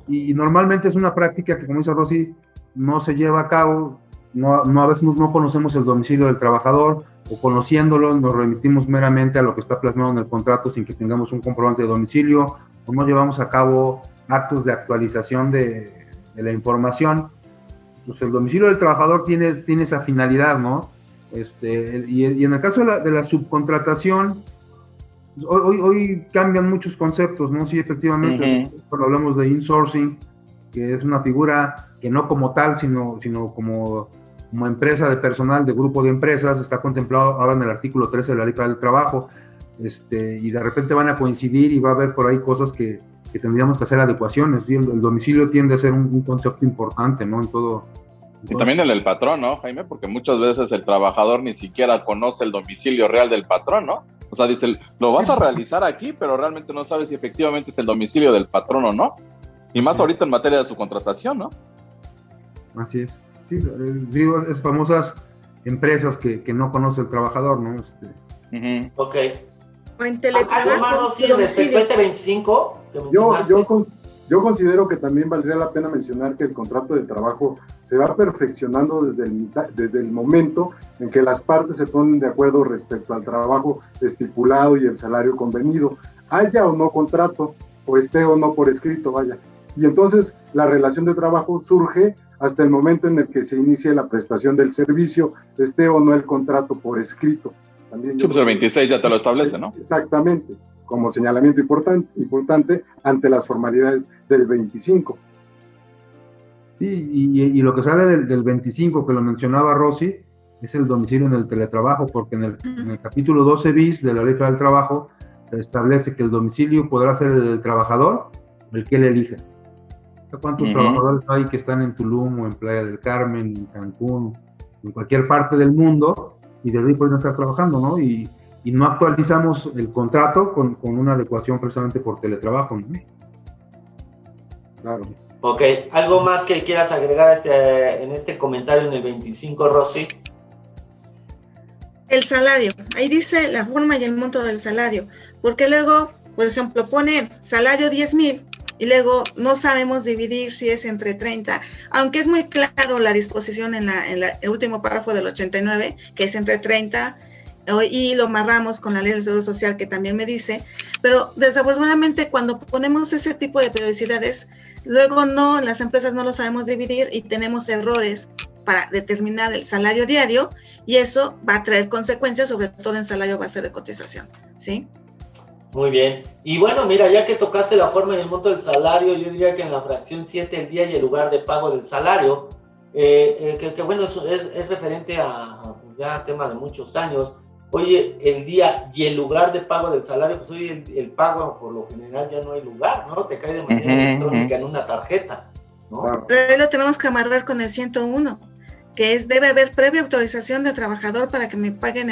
Y normalmente es una práctica que, como dice Rosy, no se lleva a cabo. A veces no conocemos el domicilio del trabajador, o conociéndolo nos remitimos meramente a lo que está plasmado en el contrato sin que tengamos un comprobante de domicilio, o no llevamos a cabo actos de actualización de la información. Pues el domicilio del trabajador tiene esa finalidad, ¿no? Y en el caso de la subcontratación, hoy cambian muchos conceptos, ¿no? Sí, efectivamente, cuando hablamos de insourcing, que es una figura que no como tal, sino como empresa de personal, de grupo de empresas, está contemplado ahora en el artículo 13 de la Ley Federal del Trabajo, y de repente van a coincidir y va a haber por ahí cosas que tendríamos que hacer adecuaciones, ¿sí? El domicilio tiende a ser un concepto importante, ¿no? En todo. Y también el del patrón, ¿no, Jaime? Porque muchas veces el trabajador ni siquiera conoce el domicilio real del patrón, ¿no? O sea, dice, lo vas a realizar aquí, pero realmente no sabes si efectivamente es el domicilio del patrón o no. Y más ahorita en materia de su contratación, ¿no? Así es. Sí, digo, es famosas empresas que no conoce el trabajador, ¿no? Ok. O en teletrabajo. ¿Algo más, Rosy, respecto a este 25 que yo considero que también valdría la pena mencionar que el contrato de trabajo se va perfeccionando desde el momento en que las partes se ponen de acuerdo respecto al trabajo estipulado y el salario convenido, haya o no contrato, o esté o no por escrito, vaya. Y entonces la relación de trabajo surge hasta el momento en el que se inicie la prestación del servicio, esté o no el contrato por escrito. También pues el 26 ya te lo establece, ¿no? Exactamente, como señalamiento importante ante las formalidades del 25. Sí, y lo que sale del 25, que lo mencionaba Rosy, es el domicilio en el teletrabajo, porque en el capítulo 12 bis de la Ley Federal del Trabajo se establece que el domicilio podrá ser el del trabajador, el que él elija. ¿Cuántos trabajadores hay que están en Tulum o en Playa del Carmen, en Cancún, en cualquier parte del mundo, y desde ahí pueden estar trabajando, ¿no? Y no actualizamos el contrato con una adecuación precisamente por teletrabajo, ¿no? Claro. Ok, ¿algo más que quieras agregar en este comentario en el 25, Rosy? El salario, ahí dice la forma y el monto del salario, porque luego, por ejemplo, pone salario 10,000 y luego no sabemos dividir si es entre 30, aunque es muy claro la disposición en el último párrafo del 89, que es entre 30, y lo amarramos con la ley del Seguro Social, que también me dice, pero desafortunadamente cuando ponemos ese tipo de periodicidades, luego las empresas no lo sabemos dividir y tenemos errores para determinar el salario diario, y eso va a traer consecuencias, sobre todo en salario base de cotización, ¿sí? Muy bien. Y bueno, mira, ya que tocaste la forma y el monto del salario, yo diría que en la fracción 7, el día y el lugar de pago del salario, que bueno, es referente a pues ya tema de muchos años. Oye, el día y el lugar de pago del salario, pues hoy el pago por lo general ya no hay lugar, ¿no? Te cae de manera electrónica en una tarjeta, ¿no? Claro. Pero ahí lo tenemos que amarrar con el 101, que debe haber previa autorización del trabajador para que me paguen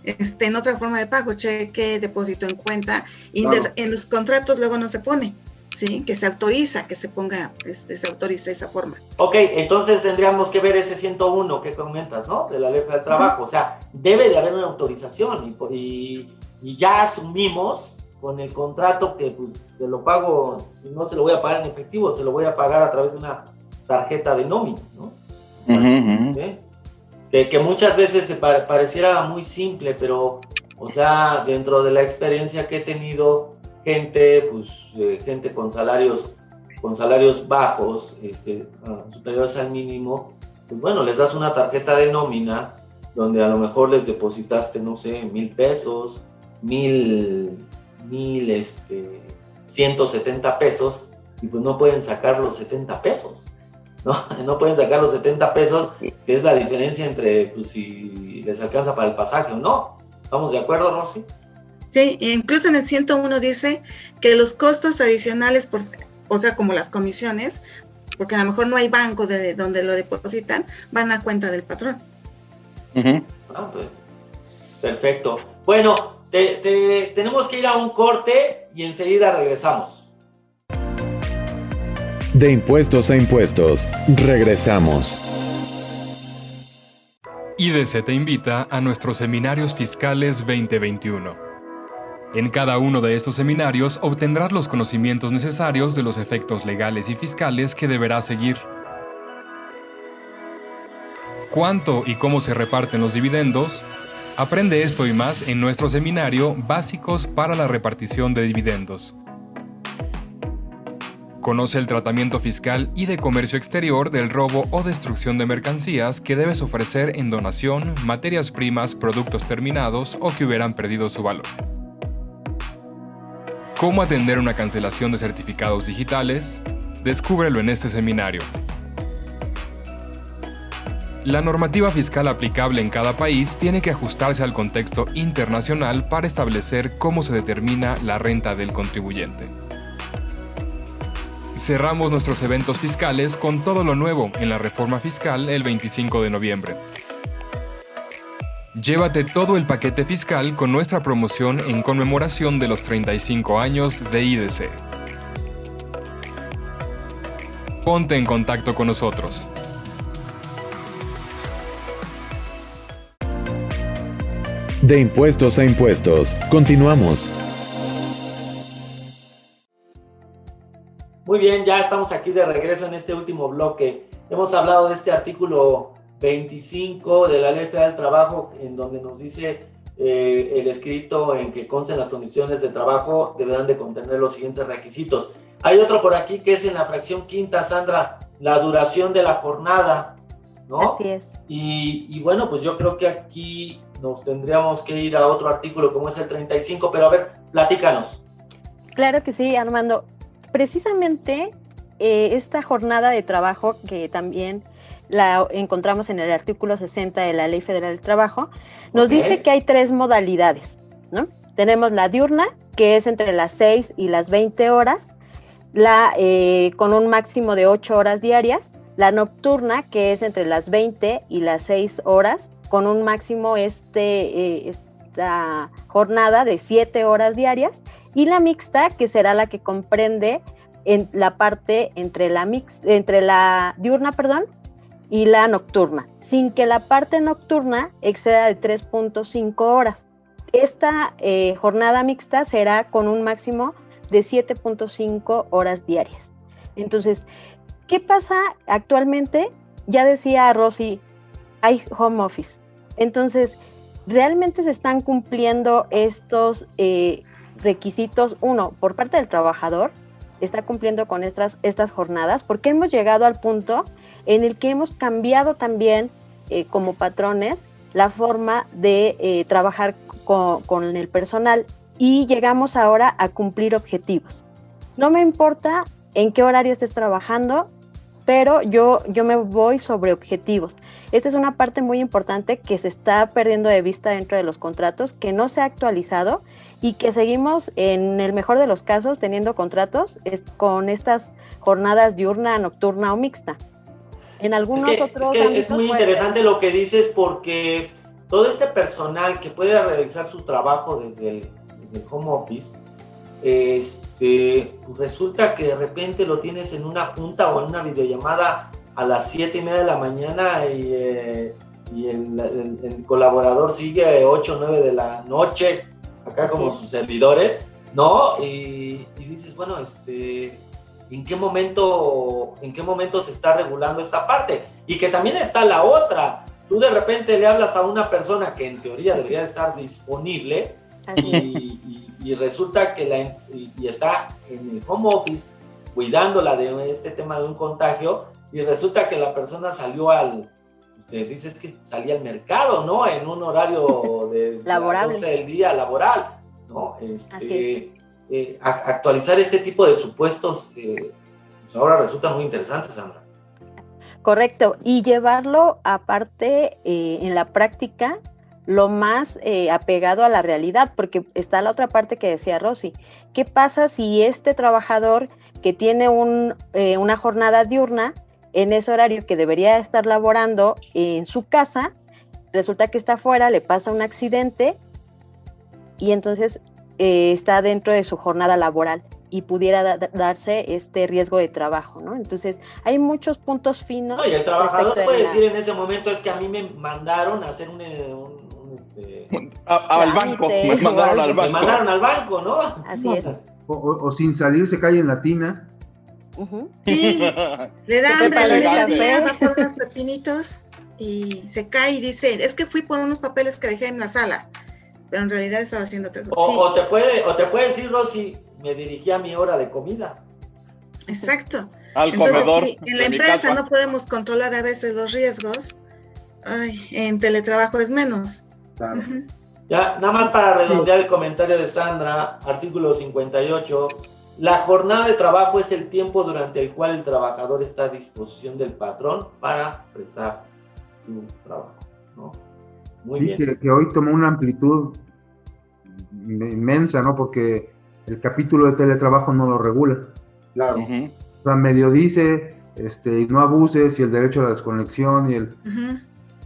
en otra forma de pago, cheque, depósito en cuenta, y claro, en los contratos luego no se pone, ¿sí? Que se autoriza, que se ponga, se autoriza esa forma. Ok, entonces tendríamos que ver ese 101 que comentas, ¿no? De la Ley del Trabajo, o sea, debe de haber una autorización y ya asumimos con el contrato que pues, se lo pago, no se lo voy a pagar en efectivo, se lo voy a pagar a través de una tarjeta de nómina, ¿no? ¿Sí? Que muchas veces pareciera muy simple, pero, o sea, dentro de la experiencia que he tenido, gente con salarios bajos, superiores al mínimo, pues bueno, les das una tarjeta de nómina donde a lo mejor les depositaste, no sé, 1,000 pesos, 1,170 pesos, y pues no pueden sacar los 70 pesos, ¿no? No pueden sacar los 70 pesos, que es la diferencia entre pues, si les alcanza para el pasaje o no. ¿Estamos de acuerdo, Rosy? Sí, incluso en el 101 dice que los costos adicionales, o sea, como las comisiones, porque a lo mejor no hay banco donde lo depositan, van a cuenta del patrón. Uh-huh. Pues, perfecto. Bueno, tenemos que ir a un corte y enseguida regresamos. De impuestos a impuestos, regresamos. IDC te invita a nuestros seminarios fiscales 2021. En cada uno de estos seminarios obtendrás los conocimientos necesarios de los efectos legales y fiscales que deberás seguir. ¿Cuánto y cómo se reparten los dividendos? Aprende esto y más en nuestro seminario Básicos para la repartición de dividendos. Conoce el tratamiento fiscal y de comercio exterior del robo o destrucción de mercancías que debes ofrecer en donación, materias primas, productos terminados o que hubieran perdido su valor. ¿Cómo atender una cancelación de certificados digitales? Descúbrelo en este seminario. La normativa fiscal aplicable en cada país tiene que ajustarse al contexto internacional para establecer cómo se determina la renta del contribuyente. Cerramos nuestros eventos fiscales con todo lo nuevo en la reforma fiscal el 25 de noviembre. Llévate todo el paquete fiscal con nuestra promoción en conmemoración de los 35 años de IDC. Ponte en contacto con nosotros. De impuestos a impuestos, continuamos. Muy bien, ya estamos aquí de regreso en este último bloque. Hemos hablado de este artículo 25 de la Ley Federal del Trabajo, en donde nos dice el escrito en que consten las condiciones de trabajo deberán de contener los siguientes requisitos. Hay otro por aquí que es en la fracción quinta, Sandra, la duración de la jornada, ¿no? Así es. Y bueno, pues yo creo que aquí nos tendríamos que ir a otro artículo como es el 35, pero a ver, platícanos. Claro que sí, Armando. Precisamente esta jornada de trabajo, que también la encontramos en el artículo 60 de la Ley Federal del Trabajo, nos dice que hay 3 modalidades, ¿no? Tenemos la diurna, que es entre las 6 y las 20 horas, con un máximo de 8 horas diarias, la nocturna, que es entre las 20 y las 6 horas, con un máximo esta jornada de 7 horas diarias, y la mixta, que será la que comprende en la parte entre la diurna, y la nocturna, sin que la parte nocturna exceda de 3.5 horas. Esta jornada mixta será con un máximo de 7.5 horas diarias. Entonces, ¿qué pasa actualmente? Ya decía Rosy, hay home office. Entonces, ¿realmente se están cumpliendo estos requisitos? Uno, por parte del trabajador, está cumpliendo con estas jornadas, porque hemos llegado al punto en el que hemos cambiado también como patrones la forma de trabajar con el personal y llegamos ahora a cumplir objetivos. No me importa en qué horario estés trabajando, pero yo me voy sobre objetivos. Esta es una parte muy importante que se está perdiendo de vista dentro de los contratos, que no se ha actualizado y que seguimos, en el mejor de los casos, teniendo contratos con estas jornadas diurna, nocturna o mixta. En algunos otros ámbitos es muy interesante lo que dices, porque todo este personal que puede realizar su trabajo desde el home office, resulta que de repente lo tienes en una junta o en una videollamada a las 7:30 de la mañana y el colaborador sigue 8 o 9 de la noche, acá como sus servidores, ¿no? Y dices, bueno, ¿en qué momento se está regulando esta parte? Y que también está la otra. Tú de repente le hablas a una persona que en teoría debería estar disponible y resulta que y está en el home office cuidándola de este tema de un contagio, y resulta que la persona salió al usted dice es que salía al mercado, ¿no? En un horario de laborable. 12 del día laboral, ¿no? Así es. Actualizar este tipo de supuestos, pues ahora resulta muy interesante, Sandra. Correcto, y llevarlo aparte en la práctica lo más apegado a la realidad, porque está la otra parte que decía Rosy. ¿Qué pasa si este trabajador que tiene una jornada diurna, en ese horario que debería estar laborando en su casa, resulta que está afuera, le pasa un accidente y entonces está dentro de su jornada laboral y pudiera darse este riesgo de trabajo, ¿no? Entonces, hay muchos puntos finos. No, y el trabajador puede decir en ese momento, es que a mí me mandaron a hacer al banco, me mandaron al banco. Me mandaron al banco, ¿no? Así es. O sin salir se cae en la tina. Uh-huh. Sí, le da hambre al mediodía, va por unos pepinitos y se cae y dice, es que fui por unos papeles que dejé en la sala, pero en realidad estaba haciendo otra cosa. O te puede decir, Rosy, me dirigí a mi hora de comida. Exacto. Al Entonces, comedor. Si en la empresa no podemos controlar a veces los riesgos, en teletrabajo es menos. Claro. Uh-huh. Ya, nada más para redondear el comentario de Sandra, artículo 58, la jornada de trabajo es el tiempo durante el cual el trabajador está a disposición del patrón para prestar su trabajo, ¿no? Muy bien. Que hoy tomó una amplitud inmensa, ¿no? Porque el capítulo de teletrabajo no lo regula. Claro. Uh-huh. O sea, medio dice, no abuses y el derecho a la desconexión Uh-huh.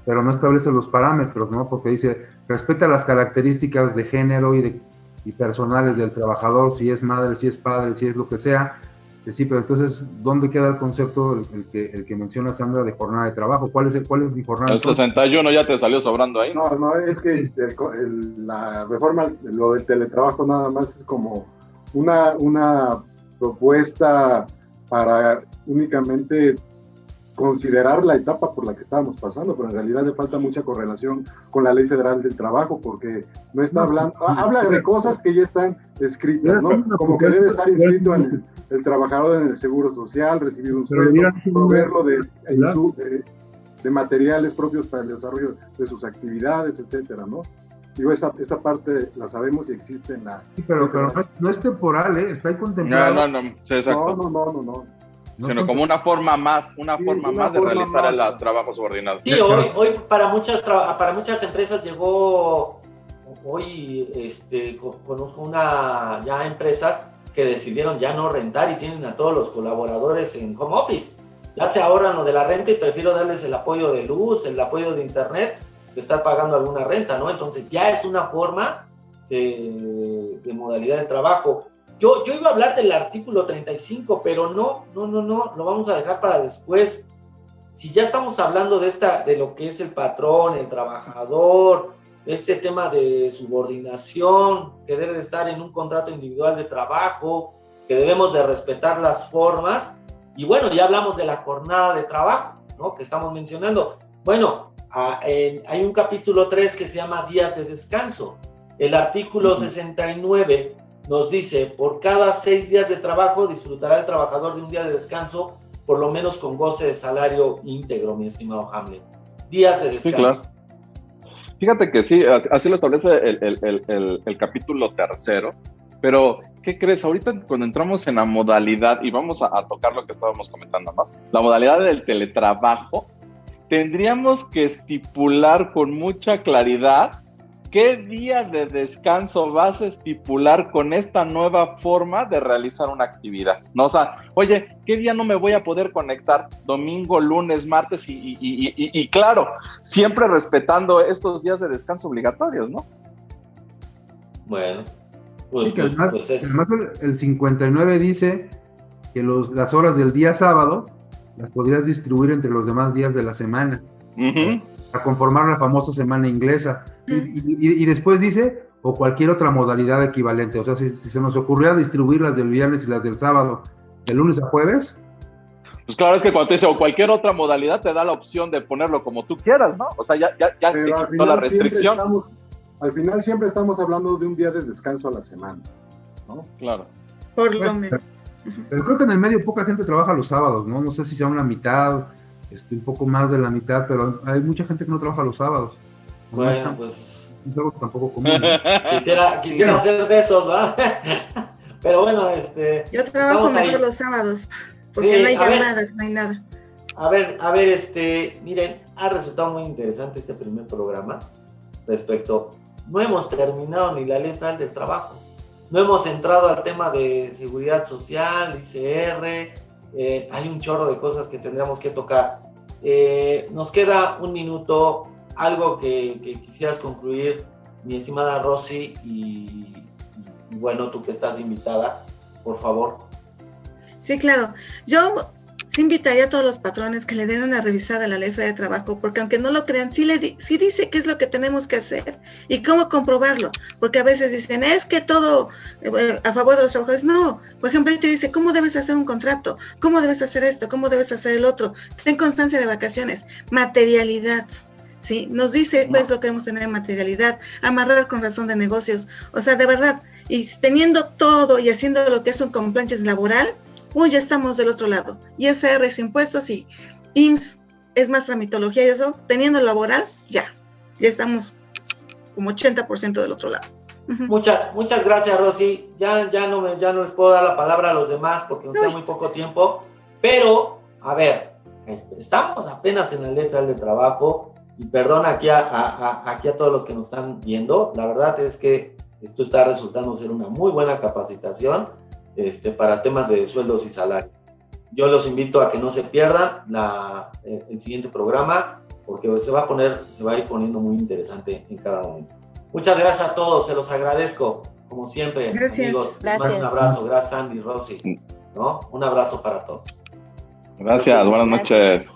pero no establece los parámetros, ¿no? Porque dice, respeta las características de género y personales del trabajador, si es madre, si es padre, si es lo que sea, que sí, pero entonces, ¿dónde queda el concepto, el que menciona Sandra, de jornada de trabajo? ¿Cuál es mi jornada? El 61 ya te salió sobrando ahí. No, es que la reforma, lo del teletrabajo nada más es como una propuesta para únicamente considerar la etapa por la que estábamos pasando, pero en realidad le falta mucha correlación con la Ley Federal del Trabajo, porque no está hablando, habla de cosas que ya están escritas, ¿no? Como que debe estar inscrito el trabajador en el Seguro Social, recibir un sueldo, proveerlo de materiales propios para el desarrollo de sus actividades, etcétera, ¿no? Digo, esa parte la sabemos y existe en la... Sí, pero no es temporal, está ahí contemplado. No, sí, exacto. No. Sino como una forma más de realizar el trabajo subordinado. Sí, hoy para muchas empresas llegó, conozco ya empresas que decidieron ya no rentar y tienen a todos los colaboradores en home office. Ya se ahorran lo de la renta y prefiero darles el apoyo de luz, el apoyo de internet, de estar pagando alguna renta, ¿no? Entonces ya es una forma de modalidad de trabajo. Yo iba a hablar del artículo 35, pero no, lo vamos a dejar para después. Si ya estamos hablando de lo que es el patrón, el trabajador, este tema de subordinación, que debe de estar en un contrato individual de trabajo, que debemos de respetar las formas, y bueno, ya hablamos de la jornada de trabajo, ¿no? Que estamos mencionando. Bueno, hay un capítulo 3 que se llama días de descanso. El artículo 69 nos dice, por cada 6 días de trabajo disfrutará el trabajador de un día de descanso, por lo menos con goce de salario íntegro, mi estimado Hamlet. Días de descanso. Sí, claro. Fíjate que sí, así lo establece el capítulo 3, pero ¿qué crees? Ahorita cuando entramos en la modalidad, y vamos a tocar lo que estábamos comentando, ¿no? La modalidad del teletrabajo, tendríamos que estipular con mucha claridad ¿qué día de descanso vas a estipular con esta nueva forma de realizar una actividad? ¿No? O sea, oye, ¿qué día no me voy a poder conectar? Domingo, lunes, martes y claro, siempre respetando estos días de descanso obligatorios, ¿no? Bueno, sí, que además el 59 dice que las horas del día sábado las podrías distribuir entre los demás días de la semana. Uh-huh. A conformar la famosa semana inglesa. Y después dice, o cualquier otra modalidad equivalente. O sea, si se nos ocurriera distribuir las del viernes y las del sábado, de lunes a jueves. Pues claro, es que cuando te dice, o cualquier otra modalidad, te da la opción de ponerlo como tú quieras, ¿no? O sea, ya te quitó la restricción. Al final siempre estamos hablando de un día de descanso a la semana, ¿no? Claro. Por lo menos. Pero creo que en el medio poca gente trabaja los sábados, ¿no? No sé si sea una mitad, un poco más de la mitad, pero hay mucha gente que no trabaja los sábados. Bueno, pues es algo tampoco común. quisiera ser de esos, ¿va? Pero bueno, yo trabajo mejor los sábados, porque no hay llamadas, no hay nada. A ver, miren, ha resultado muy interesante este primer programa respecto, no hemos terminado ni la ley federal del trabajo, no hemos entrado al tema de seguridad social, ICR, hay un chorro de cosas que tendríamos que tocar. Nos queda un minuto, algo que quisieras concluir, mi estimada Rosy, y bueno, tú que estás invitada, por favor. Sí, claro. Yo sí invitaría a todos los patrones que le den una revisada a la Ley Federal de Trabajo, porque aunque no lo crean, sí dice qué es lo que tenemos que hacer y cómo comprobarlo, porque a veces dicen, es que todo a favor de los trabajadores. No, por ejemplo, ahí te dice cómo debes hacer un contrato, cómo debes hacer esto, cómo debes hacer el otro, ten constancia de vacaciones, materialidad. Sí, nos dice pues lo que debemos tener en materialidad, amarrar con razón de negocios, o sea, de verdad, y teniendo todo y haciendo lo que es un compliance laboral, ya estamos del otro lado. ISR es impuestos y IMSS es más tramitología y eso, teniendo laboral, ya estamos como 80% del otro lado. Uh-huh. Muchas gracias, Rosy. Ya no les puedo dar la palabra a los demás porque nos queda muy poco tiempo, pero, a ver, estamos apenas en la Ley Federal de Trabajo. Y perdón aquí a todos los que nos están viendo, la verdad es que esto está resultando ser una muy buena capacitación para temas de sueldos y salarios. Yo los invito a que no se pierdan el siguiente programa, porque se va a ir poniendo muy interesante en cada momento. Muchas gracias a todos, se los agradezco, como siempre. Gracias. Amigos, les mando un abrazo, gracias Andy, Rosy, ¿no? Un abrazo para todos. Gracias, buenas noches.